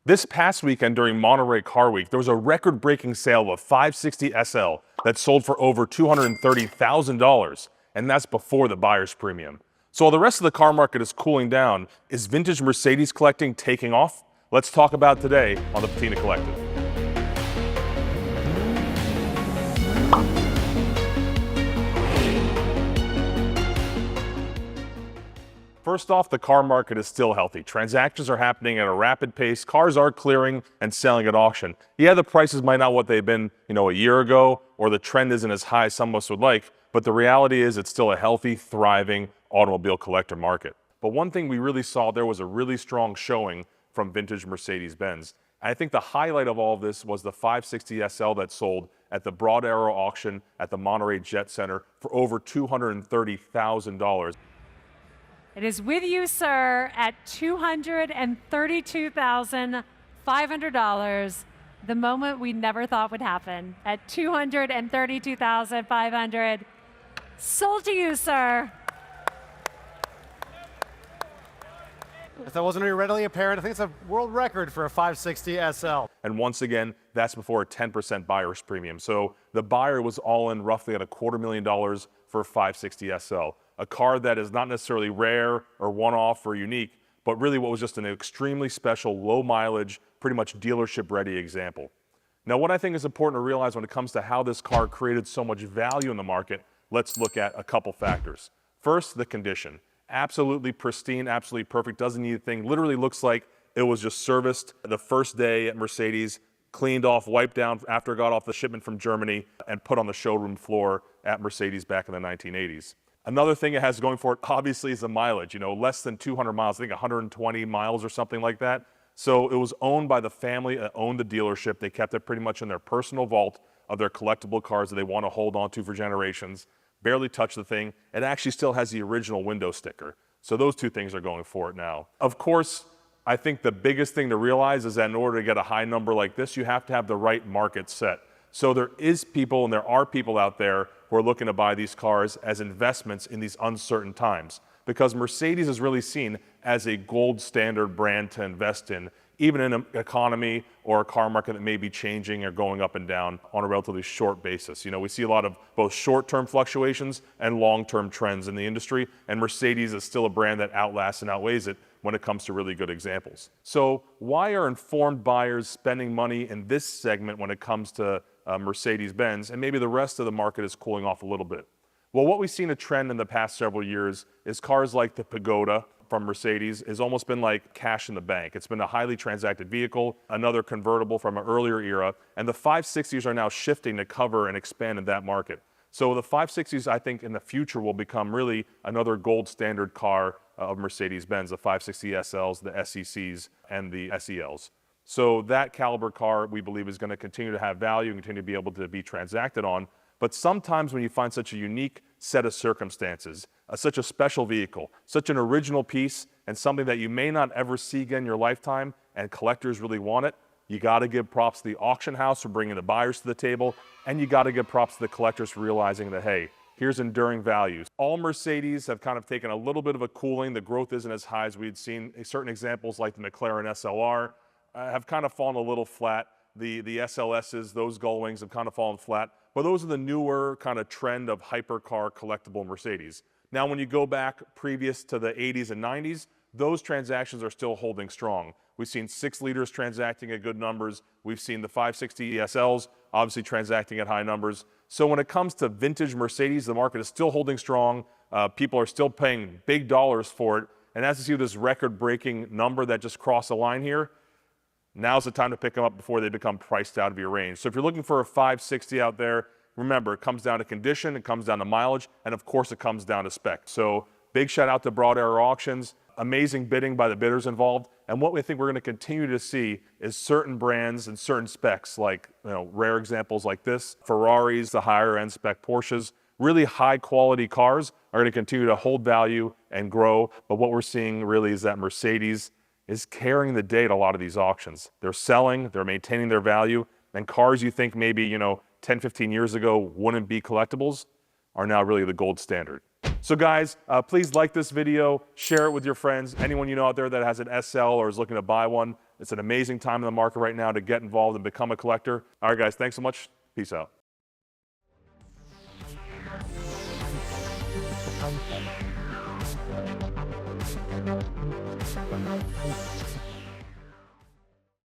This past weekend during Monterey Car Week, there was a record-breaking sale of a 560 SL that sold for over $230,000, and that's before the buyer's premium. So while the rest of the car market is cooling down, is vintage Mercedes collecting taking off? Let's talk about it today on the Patina Collective. First off, the car market is still healthy. Transactions are happening at a rapid pace. Cars are clearing and selling at auction. Yeah, the prices might not what they've been, a year ago, or the trend isn't as high as some of us would like, but the reality is it's still a healthy, thriving automobile collector market. But one thing we really saw, there was a really strong showing from vintage Mercedes-Benz. And I think the highlight of all of this was the 560 SL that sold at the Broad Arrow auction at the Monterey Jet Center for over $230,000. It is with you, sir, at $232,500. The moment we never thought would happen. At $232,500. Sold to you, sir. If that wasn't already readily apparent, I think it's a world record for a 560 SL. And once again, that's before a 10% buyer's premium. So the buyer was all in roughly at $250,000 for a 560 SL. A car that is not necessarily rare or one-off or unique, but really what was just an extremely special, low mileage, pretty much dealership ready example. Now, what I think is important to realize when it comes to how this car created so much value in the market, let's look at a couple factors. First, the condition. Absolutely pristine, absolutely perfect, doesn't need a thing. Literally looks like it was just serviced the first day at Mercedes, cleaned off, wiped down after it got off the shipment from Germany, and put on the showroom floor at Mercedes back in the 1980s. Another thing it has going for it, obviously, is the mileage. Less than 200 miles, I think 120 miles or something like that. So it was owned by the family that owned the dealership. They kept it pretty much in their personal vault of their collectible cars that they want to hold on to for generations. Barely touched the thing. It actually still has the original window sticker. So those two things are going for it now. Of course, I think the biggest thing to realize is that in order to get a high number like this, you have to have the right market set. So there is people, and there are people out there who are looking to buy these cars as investments in these uncertain times, because Mercedes is really seen as a gold standard brand to invest in, even in an economy or a car market that may be changing or going up and down on a relatively short basis. We see a lot of both short-term fluctuations and long-term trends in the industry, and Mercedes is still a brand that outlasts and outweighs it when it comes to really good examples. So why are informed buyers spending money in this segment when it comes to Mercedes-Benz, and maybe the rest of the market is cooling off a little bit? Well, what we've seen a trend in the past several years is cars like the Pagoda from Mercedes has almost been like cash in the bank. It's been a highly transacted vehicle, another convertible from an earlier era, and the 560s are now shifting to cover and expand in that market. So the 560s, I think, in the future will become really another gold standard car of Mercedes-Benz, the 560 SLs, the SECs, and the SELs. So that caliber car, we believe, is going to continue to have value and continue to be able to be transacted on. But sometimes when you find such a unique set of circumstances, such a special vehicle, such an original piece, and something that you may not ever see again in your lifetime, and collectors really want it, you got to give props to the auction house for bringing the buyers to the table, and you got to give props to the collectors for realizing that, hey, here's enduring values. All Mercedes have kind of taken a little bit of a cooling. The growth isn't as high as we'd seen. Certain examples like the McLaren SLR have kind of fallen a little flat. The SLSs, those gull wings have kind of fallen flat. But those are the newer kind of trend of hypercar collectible Mercedes. Now, when you go back previous to the 80s and 90s, those transactions are still holding strong. We've seen 6 liters transacting at good numbers. We've seen the 560 SLs obviously transacting at high numbers. So when it comes to vintage Mercedes, the market is still holding strong. People are still paying big dollars for it. And as you see this record-breaking number that just crossed the line here, now's the time to pick them up before they become priced out of your range. So if you're looking for a 560 out there, remember, it comes down to condition, it comes down to mileage, and of course it comes down to spec. So big shout out to Broad Arrow Auctions, amazing bidding by the bidders involved. And what we think we're going to continue to see is certain brands and certain specs, like rare examples like this, Ferraris, the higher end spec Porsches, really high quality cars are going to continue to hold value and grow. But what we're seeing really is that Mercedes is carrying the day at a lot of these auctions. They're selling, they're maintaining their value, and cars you think maybe 10, 15 years ago wouldn't be collectibles are now really the gold standard. So guys, please like this video, share it with your friends. Anyone you know out there that has an SL or is looking to buy one, It's an amazing time in the market right now to get involved and become a collector. All right, guys, thanks so much. Peace out.